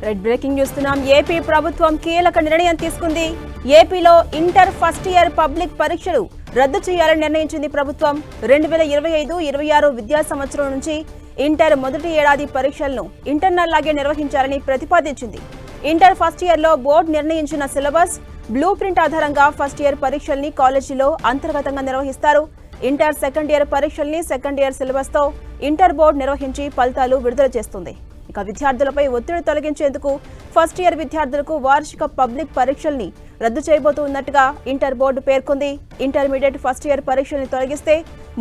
Right, breaking చూస్తున్నాం. AP ప్రభుత్వం కీలక నిర్ణయం తీసుకుంది. ఏపీలో ఇంటర్ ఫస్ట్ ఇయర్ పబ్లిక్ పరీక్షలు రద్దు చేయాలని నిర్ణయించింది ప్రభుత్వం. 2025-26 విద్యా సంవత్సరం నుంచి ఇంటర్ మొదటి ఏడాది పరీక్షలను ఇంటర్నల్ లాగే నిర్వహించాలని ప్రతిపాదించింది. ఇంటర్ ఫస్ట్ ఇయర్ లో బోర్డు నిర్ణయించిన సిలబస్, బ్లూ ప్రింట్ ఆధారంగా ఫస్ట్ ఇయర్ పరీక్షల్ని కాలేజీలో అంతర్గతంగా నిర్వహిస్తారు. ఇంటర్ సెకండ్ ఇయర్ పరీక్షల్ని సెకండ్ ఇయర్ సిలబస్ తో ఇంటర్ బోర్డు నిర్వహించి ఫలితాలు విడుదల చేస్తుంది. ఇక విద్యార్థులపై ఒత్తిడి తొలగించేందుకు ఫస్ట్ ఇయర్ విద్యార్థులకు వార్షిక పబ్లిక్ పరీక్షల్ని రద్దు చేయబోతున్నట్టుగా ఇంటర్ బోర్డు పేర్కొంది. ఇంటర్మీడియట్ ఫస్ట్ ఇయర్ పరీక్షల్ని తొలగిస్తే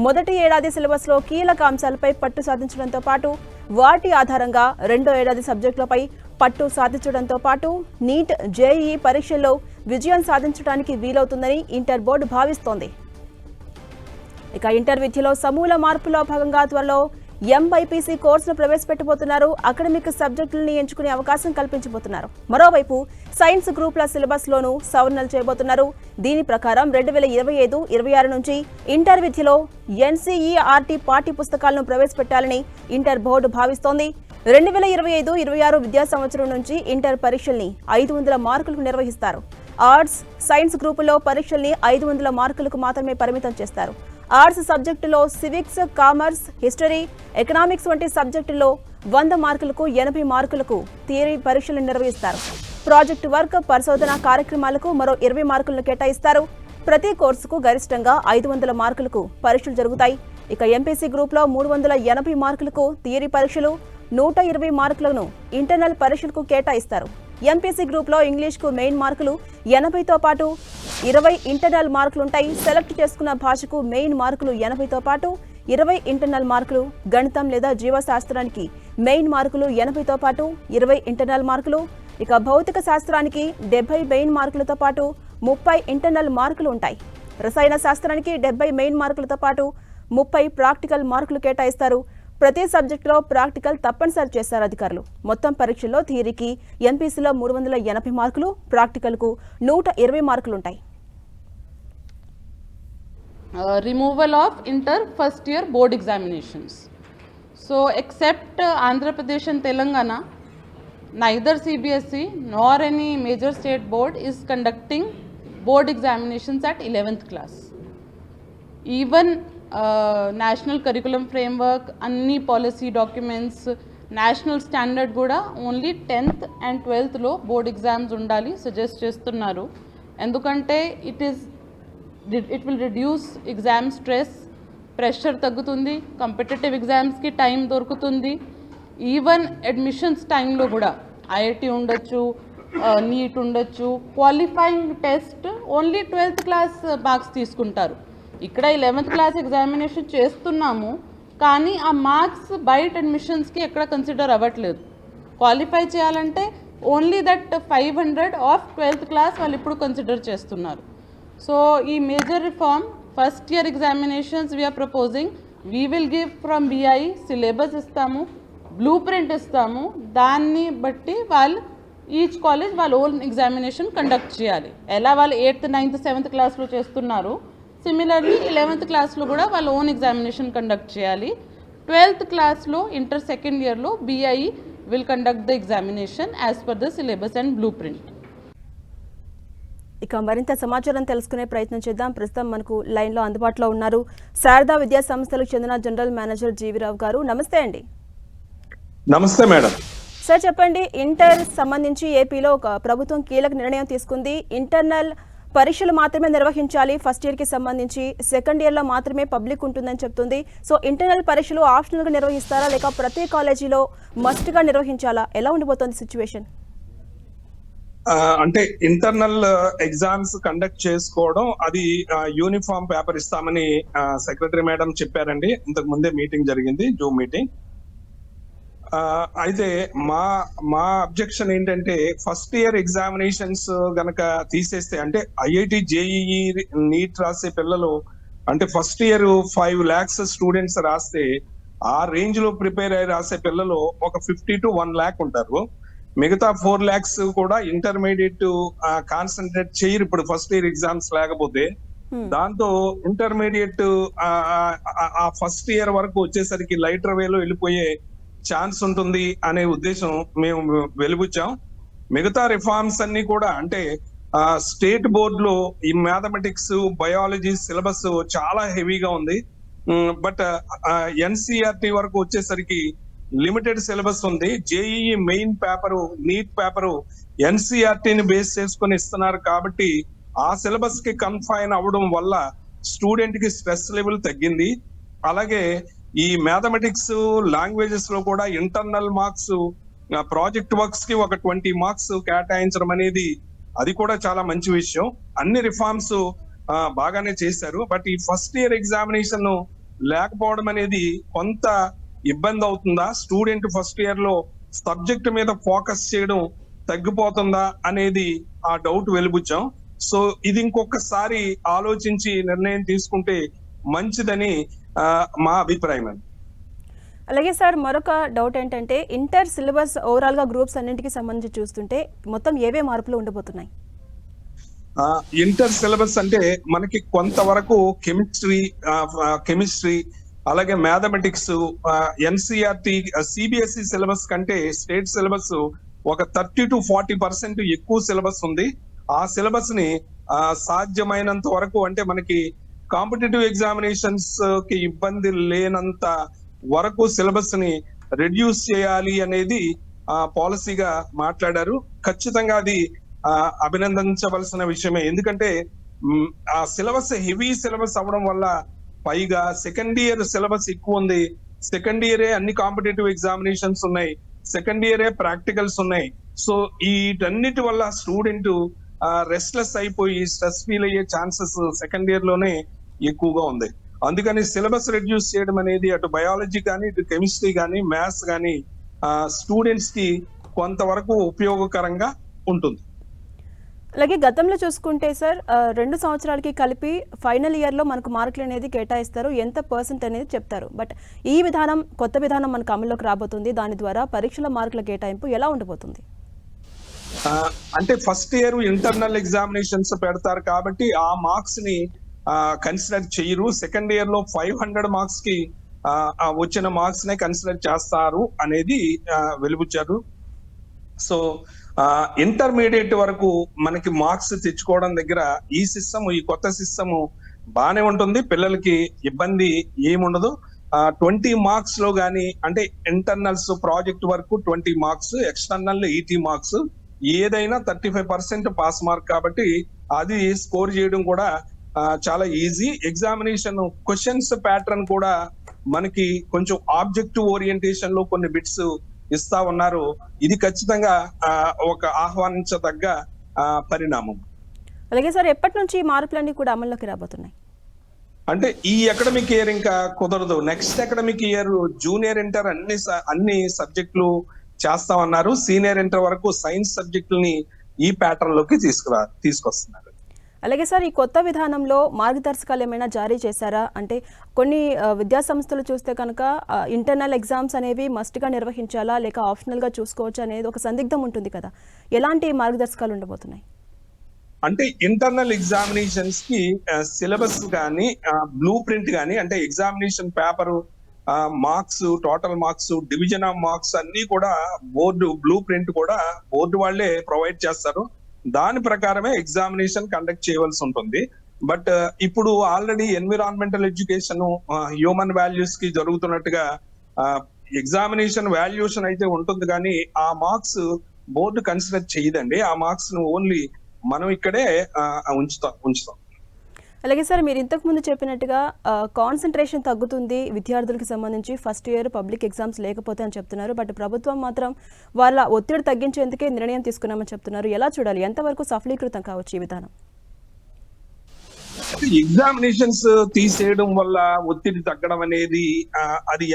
మొదటి ఏడాది సిలబస్ లో కీలక అంశాలపై పట్టు సాధించడంతో పాటు వాటి ఆధారంగా రెండో ఏడాది సబ్జెక్టులపై పట్టు సాధించడంతో పాటు నీట్, జేఈఈ పరీక్షల్లో విజయం సాధించడానికి వీలవుతుందని ఇంటర్ బోర్డు భావిస్తోంది. ఇక ఇంటర్ విద్యలో సమూల మార్పులో భాగంగా త్వరలో ఎంబైపీసీ కోర్సును ప్రవేశపెట్టబోతున్నారు. అకాడమిక్ సబ్జెక్టులని ఎంచుకునే అవకాశం కల్పించబోతున్నారు. మరోవైపు సైన్స్ గ్రూపుల సిలబస్ లోనూ సవరణలు చేయబోతున్నారు. దీని ప్రకారం 2025-26 నుంచి ఇంటర్ విద్యలో ఎన్సీఈఆర్టీ పాఠ్య పుస్తకాలను ప్రవేశపెట్టాలని ఇంటర్ బోర్డు భావిస్తోంది. 2025-26 విద్యా సంవత్సరం నుంచి ఇంటర్ పరీక్షల్ని 500 మార్కులకు నిర్వహిస్తారు. ఆర్ట్స్, సైన్స్ గ్రూపులో పరీక్షల్ని 500 మార్కులకు మాత్రమే పరిమితం చేస్తారు. ఆర్ట్స్ సబ్జెక్టులో సివిక్స్, కామర్స్, హిస్టరీ, ఎకనామిక్స్ వంటి సబ్జెక్టుల్లో 100 మార్కులకు 80 మార్కులకు థియరీ పరీక్షలు నిర్వహిస్తారు. ప్రాజెక్టు వర్క్, పరిశోధన కార్యక్రమాలకు మరో 20 మార్కులను కేటాయిస్తారు. ప్రతి కోర్సుకు గరిష్టంగా 500 మార్కులకు పరీక్షలు జరుగుతాయి. ఇక ఎంపీసీ గ్రూప్లో 380 మార్కులకు థియరీ పరీక్షలు, 120 మార్కులను ఇంటర్నల్ పరీక్షలకు కేటాయిస్తారు. ఎంపీసీ గ్రూప్లో ఇంగ్లీష్కు మెయిన్ మార్కులు 80తో పాటు 20 ఇంటర్నల్ మార్కులుంటాయి. సెలెక్ట్ చేసుకున్న భాషకు మెయిన్ మార్కులు 80తో పాటు 20 ఇంటర్నల్ మార్కులు, గణితం లేదా జీవశాస్త్రానికి మెయిన్ మార్కులు 80తో పాటు 20 ఇంటర్నల్ మార్కులు, ఇక భౌతిక శాస్త్రానికి 70 మెయిన్ మార్కులతో పాటు 30 ఇంటర్నల్ మార్కులు ఉంటాయి. రసాయన శాస్త్రానికి 70 మెయిన్ మార్కులతో పాటు 30 ప్రాక్టికల్ మార్కులు కేటాయిస్తారు. ప్రతి సబ్జెక్టులో ప్రాక్టికల్ తప్పనిసరి చేస్తారు అధికారులు. మొత్తం పరీక్షల్లో థియరీకి ఎంపీసీలో 380 మార్కులు, ప్రాక్టికల్కు 120 మార్కులుంటాయి. Removal of inter first year board examinations. So except Andhra Pradesh and Telangana, neither CBSE nor any major state board is conducting board examinations at 11th class. Even national curriculum framework, anni policy documents, national standard kuda only 10th and 12th lo board exams undali suggest chestunnaru. Endukante it will reduce exam stress, pressure తగ్గుతుంది, competitive exams కి time దొరుకుతుంది. Even admissions టైంలో కూడా IIT ఉండొచ్చు, neat ఉండొచ్చు, qualifying test only 12th class marks తీసుకుంటారు. ఇక్కడ 11th class examination చేస్తున్నాము, కానీ ఆ మార్క్స్ బయట అడ్మిషన్స్కి ఎక్కడ కన్సిడర్ అవ్వట్లేదు. క్వాలిఫై చేయాలంటే only that 500 of 12th class వాళ్ళు ఇప్పుడు కన్సిడర్ చేస్తున్నారు. సో ఈ major reform first year examinations we are proposing. We will give from BI syllabus ఇస్తాము, బ్లూ ప్రింట్ ఇస్తాము. దాన్ని బట్టి వాళ్ళు ఈచ్ కాలేజ్ వాళ్ళ ఓన్ ఎగ్జామినేషన్ కండక్ట్ చేయాలి. ఎలా వాళ్ళు 8th, 9th, 7th క్లాస్లో చేస్తున్నారు, సిమిలర్లీ 11th క్లాస్లో కూడా వాళ్ళ ఓన్ ఎగ్జామినేషన్ కండక్ట్ చేయాలి. 12th క్లాస్లో ఇంటర్ సెకండ్ ఇయర్లో BI will conduct the examination as per the syllabus and blue print. ఇక మరింత సమాచారం తెలుసుకునే ప్రయత్నం చేద్దాం. ప్రస్తుతం మనకు లైన్లో అందుబాటులో ఉన్నారు శారదా విద్యా సంస్థలకు చెందిన జనరల్ మేనేజర్ జీవీరావు గారు. నమస్తే అండి. నమస్తే మేడం. సార్ చెప్పండి, ఇంటర్ సంబంధించి ఏపీలో ఒక ప్రభుత్వం కీలక నిర్ణయం తీసుకుంది. ఇంటర్నల్ పరీక్షలు మాత్రమే నిర్వహించాలి ఫస్ట్ ఇయర్ కి సంబంధించి, సెకండ్ ఇయర్ లో మాత్రమే పబ్లిక్ ఉంటుందని చెప్తుంది. సో ఇంటర్నల్ పరీక్షలు ఆప్షనల్ గా నిర్వహిస్తారా, లేక ప్రతి కాలేజీలో మస్ట్ గా నిర్వహించాలా? ఎలా ఉండిపోతుంది సిచ్యువేషన్? అంటే ఇంటర్నల్ ఎగ్జామ్స్ కండక్ట్ చేసుకోవడం అది యూనిఫామ్ పేపర్ ఇస్తామని సెక్రటరీ మేడం చెప్పారండి. ఇంతకు ముందే మీటింగ్ జరిగింది, జూమ్ మీటింగ్. అయితే మా అబ్జెక్షన్ ఏంటంటే ఫస్ట్ ఇయర్ ఎగ్జామినేషన్స్ గనక తీసేస్తే, అంటే ఐఐటి, జేఈఈ, నీట్ రాసే పిల్లలు అంటే ఫస్ట్ ఇయర్ 5 lakhs స్టూడెంట్స్ రాస్తే ఆ రేంజ్ లో ప్రిపేర్ అయ్యి రాసే పిల్లలు ఒక 50 to 1 lakh ఉంటారు. మిగతా 4 lakhs కూడా ఇంటర్మీడియట్ కాన్సన్ట్రేట్ చేయరు ఇప్పుడు ఫస్ట్ ఇయర్ ఎగ్జామ్స్ లేకపోతే. దాంతో ఇంటర్మీడియట్ ఆ ఫస్ట్ ఇయర్ వరకు వచ్చేసరికి లైటర్ వేలో వెళ్ళిపోయే ఛాన్స్ ఉంటుంది అనే ఉద్దేశం మేము వెలుబుచ్చాం. మిగతా రిఫార్మ్స్ అన్ని కూడా అంటే స్టేట్ బోర్డులో ఈ మ్యాథమెటిక్స్, బయాలజీ సిలబస్ చాలా హెవీగా ఉంది. బట్ ఎన్సీఆర్టీ వరకు వచ్చేసరికి లిమిటెడ్ సిలబస్ ఉంది. JEE main paper, NEET paper ఎన్సీఆర్టీని బేస్ చేసుకొని ఇస్తున్నారు కాబట్టి ఆ సిలబస్ కి కన్ఫైన్ అవ్వడం వల్ల స్టూడెంట్ కి స్ట్రెస్ లెవెల్ తగ్గింది. అలాగే ఈ మ్యాథమెటిక్స్, లాంగ్వేజెస్ లో కూడా ఇంటర్నల్ మార్క్స్, ప్రాజెక్ట్ వర్క్స్ కి ఒక 20 మార్క్స్ కేటాయించడం అనేది అది కూడా చాలా మంచి విషయం. అన్ని రిఫార్మ్స్ బాగానే చేశారు. బట్ ఈ ఫస్ట్ ఇయర్ ఎగ్జామినేషన్ లేకపోవడం అనేది కొంత ఇబ్బంది అవుతుందా, స్టూడెంట్ ఫస్ట్ ఇయర్ లో సబ్జెక్ట్ మీద ఫోకస్ చేయడం తగ్గిపోతుందా అనేది ఆ డౌట్ వెలుబుచ్చాం. సో ఇది ఇంకొకసారి ఆలోచించి నిర్ణయం తీసుకుంటే మంచిదని మా అభిప్రాయం. అలాగే సార్, మరొక డౌట్ ఏంటంటే ఇంటర్ సిలబస్ ఓవరాల్ గా గ్రూప్స్ అన్నింటికి సంబంధించి చూస్తుంటే మొత్తం ఏవే మార్పులు ఉండబోతున్నాయి? ఇంటర్ సిలబస్ అంటే మనకి కొంతవరకు కెమిస్ట్రీ అలాగే మ్యాథమెటిక్స్, ఎన్సీఆర్టీ, సిబిఎస్ఈ సిలబస్ కంటే స్టేట్ సిలబస్ ఒక 30 to 40% ఎక్కువ సిలబస్ ఉంది. ఆ సిలబస్ ని సాధ్యమైనంత వరకు అంటే మనకి కాంపిటేటివ్ ఎగ్జామినేషన్స్ కి ఇబ్బంది లేనంత వరకు సిలబస్ ని రెడ్యూస్ చేయాలి అనేది పాలసీగా మాట్లాడారు. ఖచ్చితంగా అది అభినందించవలసిన విషయమే. ఎందుకంటే ఆ సిలబస్ హెవీ సిలబస్ అవడం వల్ల, పైగా సెకండ్ ఇయర్ సిలబస్ ఎక్కువ ఉంది. సెకండ్ ఇయరే అన్ని కాంపిటేటివ్ ఎగ్జామినేషన్స్ ఉన్నాయి, సెకండ్ ఇయరే ప్రాక్టికల్స్ ఉన్నాయి. సో వీటన్నిటి వల్ల స్టూడెంట్ రెస్ట్లెస్ అయిపోయి స్ట్రెస్ ఫీల్ అయ్యే ఛాన్సెస్ సెకండ్ ఇయర్ లోనే ఎక్కువగా ఉంది. అందుకని సిలబస్ రెడ్యూస్ చేయడం అనేది అటు బయాలజీ కానీ, ఇటు కెమిస్ట్రీ కానీ, మ్యాథ్స్ కానీ స్టూడెంట్స్ కి కొంతవరకు ఉపయోగకరంగా ఉంటుంది. అలాగే గతంలో చూసుకుంటే సార్ 2 సంవత్సరాలకి కలిపి ఫైనల్ ఇయర్లో మనకు మార్కులు అనేది కేటాయిస్తారు, ఎంత పర్సెంట్ అనేది చెప్తారు. బట్ ఈ విధానం, కొత్త విధానం మనకు అమల్లోకి రాబోతుంది. దాని ద్వారా పరీక్షల మార్కుల కేటాయింపు ఎలా ఉండబోతుంది? అంటే ఫస్ట్ ఇయర్ ఇంటర్నల్ ఎగ్జామినేషన్స్ పెడతారు కాబట్టి ఆ మార్క్స్ ని కన్సిడర్ చేయరు. సెకండ్ ఇయర్ లో 500 మార్క్స్ కి వచ్చిన మార్క్స్ నే కన్సిడర్ చేస్తారు అనేది వెలుబుచ్చారు. సో ఇంటర్మీడియట్ వరకు మనకి మార్క్స్ తెచ్చుకోవడం దగ్గర ఈ కొత్త సిస్టమ్ బానే ఉంటుంది, పిల్లలకి ఇబ్బంది ఏముండదు. 20 మార్క్స్ లో గానీ అంటే internals, project work 20 marks, external 80 marks, ఏదైనా 35% పాస్ మార్క్ కాబట్టి అది స్కోర్ చేయడం కూడా చాలా ఈజీ. ఎగ్జామినేషన్ క్వశ్చన్స్ ప్యాటర్న్ కూడా మనకి కొంచెం ఆబ్జెక్టివ్ ఓరియంటేషన్ లో కొన్ని బిట్స్ ఇస్తా ఉన్నారు. ఇది ఖచ్చితంగా ఒక ఆహ్వానించదగ్గ పరిణామం. అలాగే సార్, ఎప్పటి నుంచి మార్పులన్నీ కూడా అమల్లోకి రాబోతున్నాయి? అంటే ఈ అకాడమిక్ ఇయర్ ఇంకా కుదరదు. Next academic year junior inter అన్ని సబ్జెక్టులు చేస్తామన్నారు. సీనియర్ ఇంటర్ వరకు సైన్స్ సబ్జెక్టులని ఈ ప్యాటర్న్ లోకి తీసుకొస్తున్నారు. అలాగే సార్, ఈ కొత్త విధానంలో మార్గదర్శకాలు ఏమైనా జారీ చేశారా? అంటే కొన్ని విద్యా సంస్థలు చూస్తే కనుక ఇంటర్నల్ ఎగ్జామ్స్ అనేవి మస్ట్గా నిర్వహించాలా లేక ఆప్షనల్గా చూసుకోవచ్చు అనేది ఒక సందిగ్ధం ఉంటుంది కదా, ఎలాంటి మార్గదర్శకాలు ఉండబోతున్నాయి? అంటే ఇంటర్నల్ ఎగ్జామినేషన్స్ కి సిలబస్ కానీ, బ్లూ ప్రింట్ కానీ, అంటే examination paper, marks, total marks, division of marks అన్ని కూడా బోర్డు బ్లూ ప్రింట్ కూడా బోర్డు వాళ్ళే ప్రొవైడ్ చేస్తారు. దాని ప్రకారమే ఎగ్జామినేషన్ కండక్ట్ చేయవలసి ఉంటుంది. బట్ ఇప్పుడు already environmental education, human values కి జరుగుతున్నట్టుగా ఎగ్జామినేషన్ వాల్యుయేషన్ అయితే ఉంటుంది కానీ ఆ మార్క్స్ బోర్డు కన్సిడర్ చేయదండి. ఆ మార్క్స్ ను ఓన్లీ మనం ఇక్కడే ఉంచుతాం. అలాగే సార్, మీరు ఇంతకు ముందు చెప్పినట్టుగా కాన్సన్ట్రేషన్ తగ్గుతుంది విద్యార్థులకు సంబంధించి ఫస్ట్ ఇయర్ పబ్లిక్ ఎగ్జామ్స్ లేకపోతే అని చెప్తున్నారు. బట్ ప్రభుత్వం మాత్రం వాళ్ళ ఒత్తిడి తగ్గించేందుకే నిర్ణయం తీసుకున్నామని చెప్తున్నారు. ఎలా చూడాలి, ఎంతవరకు సఫలీకృతం కావచ్చు ఈ విధానం? ఎగ్జామినేషన్స్ తీసేయడం వల్ల ఒత్తిడి తగ్గడం అనేది అది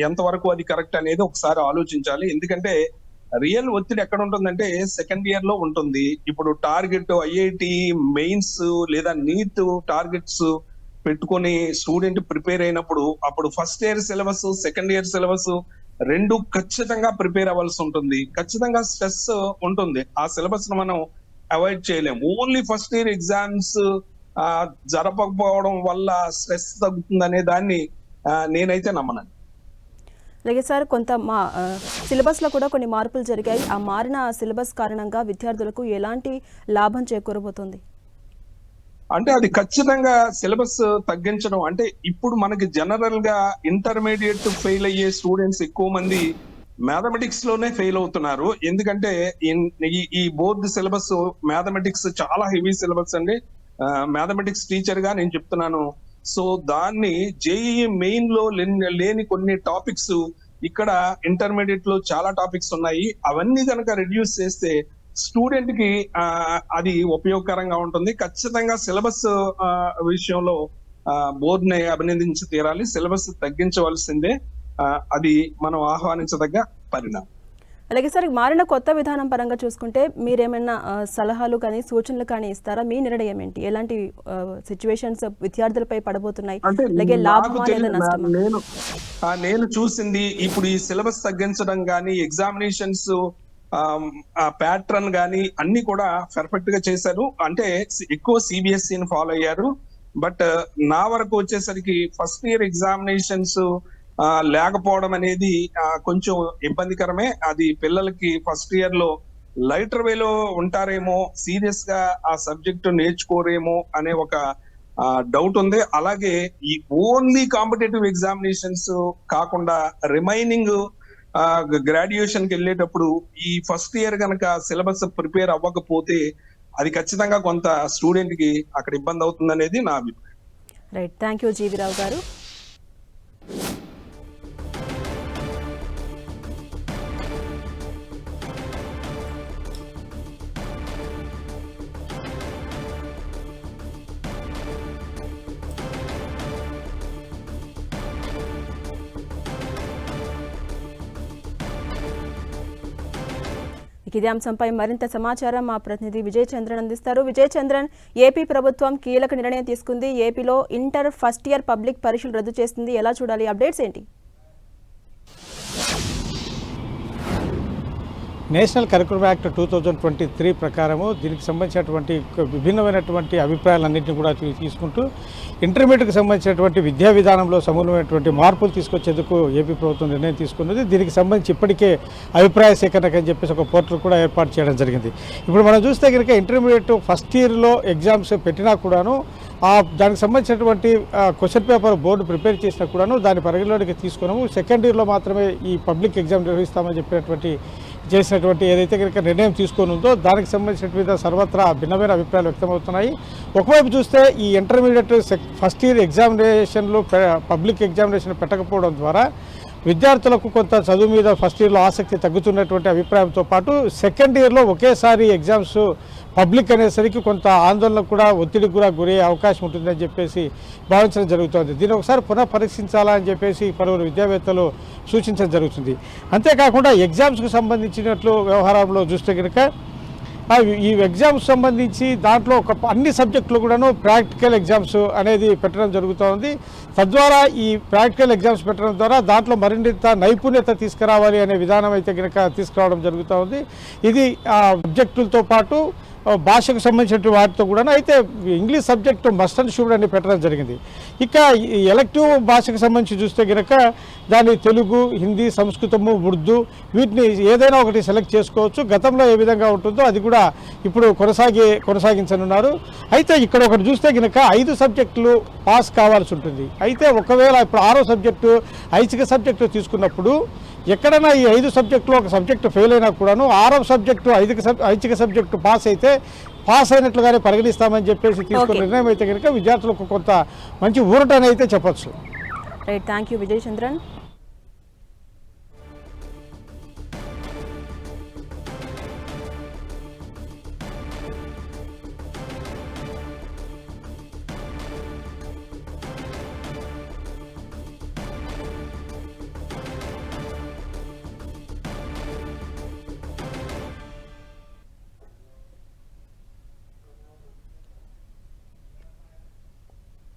ఎంతవరకు అది కరెక్ట్ అనేది ఒకసారి ఆలోచించాలి. ఎందుకంటే రియల్ ఒత్తిడి ఎక్కడ ఉంటుందంటే సెకండ్ ఇయర్ లో ఉంటుంది. ఇప్పుడు టార్గెట్ ఐఐటి మెయిన్స్ లేదా నీట్ టార్గెట్స్ పెట్టుకొని స్టూడెంట్ ప్రిపేర్ అయినప్పుడు అప్పుడు first year syllabus, second year syllabus రెండు ఖచ్చితంగా ప్రిపేర్ అవ్వాల్సి ఉంటుంది. ఖచ్చితంగా స్ట్రెస్ ఉంటుంది. ఆ సిలబస్ ను మనం అవాయిడ్ చేయలేము. ఓన్లీ ఫస్ట్ ఇయర్ ఎగ్జామ్స్ జరపకపోవడం వల్ల స్ట్రెస్ తగ్గుతుంది అనే దాన్ని నేనైతే నమ్మను. అలాగే సార్ కొంత సిలబస్లో కూడా కొన్ని మార్పులు జరిగాయి. ఆ మారిన సిలబస్ కారణంగా విద్యార్థులకు ఎలాంటి లాభం చేకూరబోతోంది? అంటే అది ఖచ్చితంగా సిలబస్ తగ్గించడం. అంటే ఇప్పుడు మనకి జనరల్ గా ఇంటర్మీడియట్ ఫెయిల్ అయ్యే స్టూడెంట్స్ ఎక్కువ మంది మ్యాథమెటిక్స్ లోనే ఫెయిల్ అవుతున్నారు. ఎందుకంటే ఈ బోర్డు సిలబస్ మ్యాథమెటిక్స్ చాలా హెవీ సిలబస్ అండి. మ్యాథమెటిక్స్ టీచర్ గా నేను చెప్తున్నాను. సో దాన్ని జేఈఈ మెయిన్ లో లేని కొన్ని టాపిక్స్ ఇక్కడ ఇంటర్మీడియట్ లో చాలా టాపిక్స్ ఉన్నాయి. అవన్నీ కనుక రిడ్యూస్ చేస్తే స్టూడెంట్ కి అది ఉపయోగకరంగా ఉంటుంది. ఖచ్చితంగా సిలబస్ విషయంలో బోర్డుని అభినందించి తీరాలి. సిలబస్ తగ్గించవలసిందే. అది మనం ఆహ్వానించదగ్గ పరిణామం. అలాగే సార్, మారిన కొత్త విధానం పరంగా చూసుకుంటే మీరేమైనా సలహాలు కానీ సూచనలు కానీ ఇస్తారా? మీ నిర్ణయం ఏంటి? ఎలాంటి సిచ్యువేషన్స్ విద్యార్థులపై పడబోతున్నాయి? అలాగే లాభమా లేదా నష్టమా? నేను చూసింది ఇప్పుడు ఈ సిలబస్ తగ్గించడం కానీ ఎగ్జామినేషన్స్ ప్యాటర్న్ గానీ అన్ని కూడా పర్ఫెక్ట్ గా చేశారు. అంటే ఎక్కువ సిబిఎస్ఈని ఫాలో అయ్యారు. బట్ నా వరకు వచ్చేసరికి ఫస్ట్ ఇయర్ ఎగ్జామినేషన్స్ లేకపోవడం అనేది కొంచెం ఇబ్బందికరమే. అది పిల్లలకి ఫస్ట్ ఇయర్ లో లైటర్ వేలో ఉంటారేమో, సీరియస్ గా ఆ సబ్జెక్ట్ నేర్చుకోరేమో అనే ఒక డౌట్ ఉంది. అలాగే ఈ ఓన్లీ కాంపిటేటివ్ ఎగ్జామినేషన్స్ కాకుండా రిమైనింగ్ గ్రాడ్యుయేషన్ కి వెళ్ళేటప్పుడు ఈ ఫస్ట్ ఇయర్ కనుక సిలబస్ ప్రిపేర్ అవ్వకపోతే అది ఖచ్చితంగా కొంత స్టూడెంట్ కి అక్కడ ఇబ్బంది అవుతుంది అనేది నా అభిప్రాయం. రైట్, థ్యాంక్ యూ జీవి రావు గారు. ఇదే అంశంపై మరింత సమాచారం మా ప్రతినిధి విజయ్ చంద్రన్ అందిస్తారు. విజయ్ చంద్రన్, ఏపీ ప్రభుత్వం కీలక నిర్ణయం తీసుకుంది. ఏపీలో ఇంటర్ ఫస్ట్ ఇయర్ పబ్లిక్ పరీక్షలు రద్దు చేస్తుంది. ఎలా చూడాలి? అప్డేట్స్ ఏంటి? నేషనల్ కరికులం యాక్ట్ 2023 ప్రకారము దీనికి సంబంధించినటువంటి విభిన్నమైనటువంటి అభిప్రాయాలన్నింటినీ కూడా తీసుకుంటూ ఇంటర్మీడియట్కి సంబంధించినటువంటి విద్యా విధానంలో సమూలమైనటువంటి మార్పులు తీసుకొచ్చేందుకు ఏపీ ప్రభుత్వం నిర్ణయం తీసుకున్నది. దీనికి సంబంధించి ఇప్పటికే అభిప్రాయ సేకరణకు అని చెప్పేసి ఒక పోర్టల్ కూడా ఏర్పాటు చేయడం జరిగింది. ఇప్పుడు మనం చూస్తే కనుక ఇంటర్మీడియట్ ఫస్ట్ ఇయర్లో ఎగ్జామ్స్ పెట్టినా కూడాను దానికి సంబంధించినటువంటి క్వశ్చన్ పేపర్ బోర్డు ప్రిపేర్ చేసినా కూడాను దాన్ని పరిగణలోకి తీసుకున్నాము. సెకండ్ ఇయర్లో మాత్రమే ఈ పబ్లిక్ ఎగ్జామ్ నిర్వహిస్తామని చెప్పినటువంటి చేసినటువంటి ఏదైతే కనుక నిర్ణయం తీసుకొని ఉందో దానికి సంబంధించినటువంటి సర్వత్రా భిన్నమైన అభిప్రాయాలు వ్యక్తమవుతున్నాయి. ఒకవైపు చూస్తే ఈ ఇంటర్మీడియట్ ఫస్ట్ ఇయర్ ఎగ్జామినేషన్లో పబ్లిక్ ఎగ్జామినేషన్ పెట్టకపోవడం ద్వారా విద్యార్థులకు కొంత చదువు మీద ఫస్ట్ ఇయర్లో ఆసక్తి తగ్గుతున్నటువంటి అభిప్రాయంతో పాటు సెకండ్ ఇయర్లో ఒకేసారి ఎగ్జామ్స్ పబ్లిక్ అనేసరికి కొంత ఆందోళనకు కూడా ఒత్తిడికి కూడా గురయ్యే అవకాశం ఉంటుందని చెప్పేసి భావించడం జరుగుతుంది. దీన్ని ఒకసారి పునః పరీక్షించాలని చెప్పేసి పలువురు విద్యావేత్తలు సూచించడం జరుగుతుంది. అంతేకాకుండా ఎగ్జామ్స్కు సంబంధించినట్లు వ్యవహారంలో చూస్తే కనుక ఈ ఎగ్జామ్స్ సంబంధించి దాంట్లో అన్ని సబ్జెక్టులు కూడాను ప్రాక్టికల్ ఎగ్జామ్స్ అనేది పెట్టడం జరుగుతూ ఉంది. తద్వారా ఈ ప్రాక్టికల్ ఎగ్జామ్స్ పెట్టడం ద్వారా దాంట్లో మరింత నైపుణ్యత తీసుకురావాలి అనే విధానం అయితే కనుక తీసుకురావడం జరుగుతూ ఉంది. ఇది సబ్జెక్టులతో పాటు భాషకు సంబంధించిన వాటితో కూడా అయితే English subject must and should అని పెట్టడం జరిగింది. ఇక ఎలెక్టివ్ భాషకు సంబంధించి చూస్తే కనుక దాని తెలుగు, హిందీ, సంస్కృతము, ఉర్దూ వీటిని ఏదైనా ఒకటి సెలెక్ట్ చేసుకోవచ్చు. గతంలో ఏ విధంగా ఉంటుందో అది కూడా ఇప్పుడు కొనసాగించనున్నారు. అయితే ఇక్కడ ఒకటి చూస్తే కనుక 5 సబ్జెక్టులు పాస్ కావాల్సి ఉంటుంది. అయితే ఒకవేళ ఇప్పుడు 6వ సబ్జెక్టు ఐచ్ఛిక సబ్జెక్టు తీసుకున్నప్పుడు ఎక్కడైనా ఈ 5 సబ్జెక్టులో ఒక సబ్జెక్టు ఫెయిల్ అయినా కూడాను 6వ సబ్జెక్టు ఐచ్ఛిక సబ్జెక్టు పాస్ అయినట్లుగానే పరిగణిస్తామని చెప్పేసి తీసుకున్న నిర్ణయం అయితే కనుక విద్యార్థులకు కొంత మంచి ఊరటని అయితే చెప్పొచ్చు. Right, thank you Vijay Chandran.